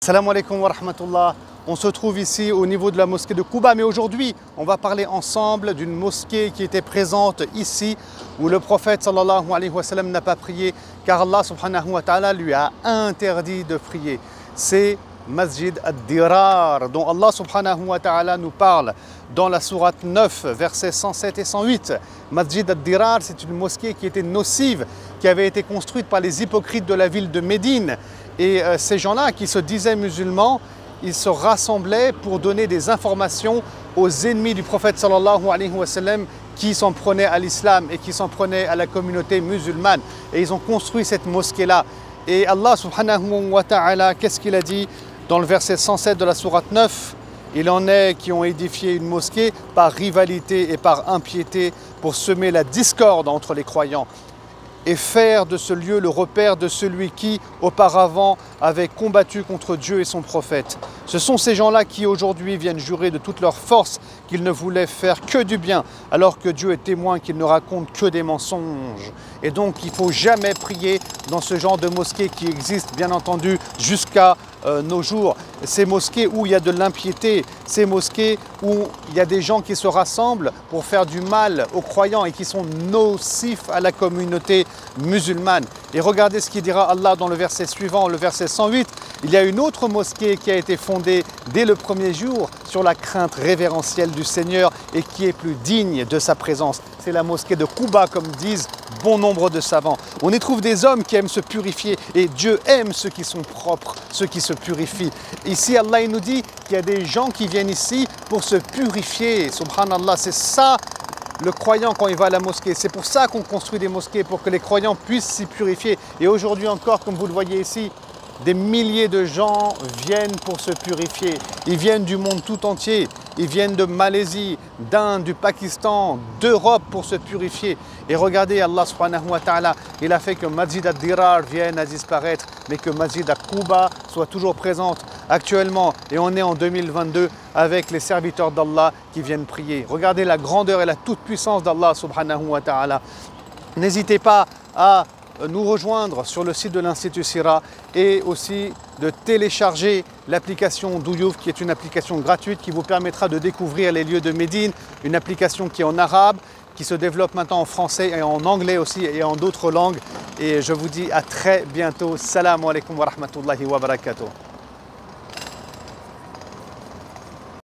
Salam alaikum wa rahmatullah. On se trouve ici au niveau de la mosquée de Quba, mais aujourd'hui on va parler ensemble d'une mosquée qui était présente ici où le prophète sallallahu alayhi wa sallam n'a pas prié car Allah subhanahu wa ta'ala lui a interdit de prier. C'est Masjid ad-Dirar dont Allah subhanahu wa ta'ala nous parle dans la sourate 9 versets 107 et 108. Masjid ad-Dirar, c'est une mosquée qui était nocive, qui avait été construite par les hypocrites de la ville de Médine. Et ces gens-là qui se disaient musulmans, ils se rassemblaient pour donner des informations aux ennemis du prophète sallallahu alayhi wa sallam qui s'en prenaient à l'islam et qui s'en prenaient à la communauté musulmane. Et ils ont construit cette mosquée-là. Et Allah subhanahu wa ta'ala, qu'est-ce qu'il a dit dans le verset 107 de la sourate 9? Il en est qui ont édifié une mosquée par rivalité et par impiété pour semer la discorde entre les croyants et faire de ce lieu le repère de celui qui, auparavant, avait combattu contre Dieu et son prophète. Ce sont ces gens-là qui, aujourd'hui, viennent jurer de toute leur force qu'ils ne voulaient faire que du bien, alors que Dieu est témoin qu'ils ne racontent que des mensonges. Et donc, il ne faut jamais prier dans ce genre de mosquée qui existe, bien entendu, jusqu'à nos jours. Ces mosquées où il y a de l'impiété, ces mosquées où il y a des gens qui se rassemblent pour faire du mal aux croyants et qui sont nocifs à la communauté musulmane. Et regardez ce qu'il dira Allah dans le verset suivant, le verset 108. Il y a une autre mosquée qui a été fondée dès le premier jour sur la crainte révérentielle du Seigneur et qui est plus digne de sa présence. C'est la mosquée de Quba, comme disent bon nombre de savants. On y trouve des hommes qui aiment se purifier et Dieu aime ceux qui sont propres, ceux qui se purifient. Ici, Allah il nous dit qu'il y a des gens qui viennent ici pour se purifier. Subhanallah, c'est ça le croyant quand il va à la mosquée. C'est pour ça qu'on construit des mosquées, pour que les croyants puissent s'y purifier. Et aujourd'hui encore, comme vous le voyez ici, des milliers de gens viennent pour se purifier. Ils viennent du monde tout entier. Ils viennent de Malaisie, d'Inde, du Pakistan, d'Europe pour se purifier. Et regardez, Allah subhanahu wa ta'ala, il a fait que Masjid ad-Dirar vienne à disparaître, mais que Masjid al-Quba soit toujours présente actuellement. Et on est en 2022 avec les serviteurs d'Allah qui viennent prier. Regardez la grandeur et la toute-puissance d'Allah subhanahu wa ta'ala. N'hésitez pas à nous rejoindre sur le site de l'Institut Sira et aussi de télécharger l'application Douyouf qui est une application gratuite qui vous permettra de découvrir les lieux de Médine, une application qui est en arabe, qui se développe maintenant en français et en anglais aussi et en d'autres langues. Et je vous dis à très bientôt. Salam alaikum wa rahmatullahi wa barakatuh.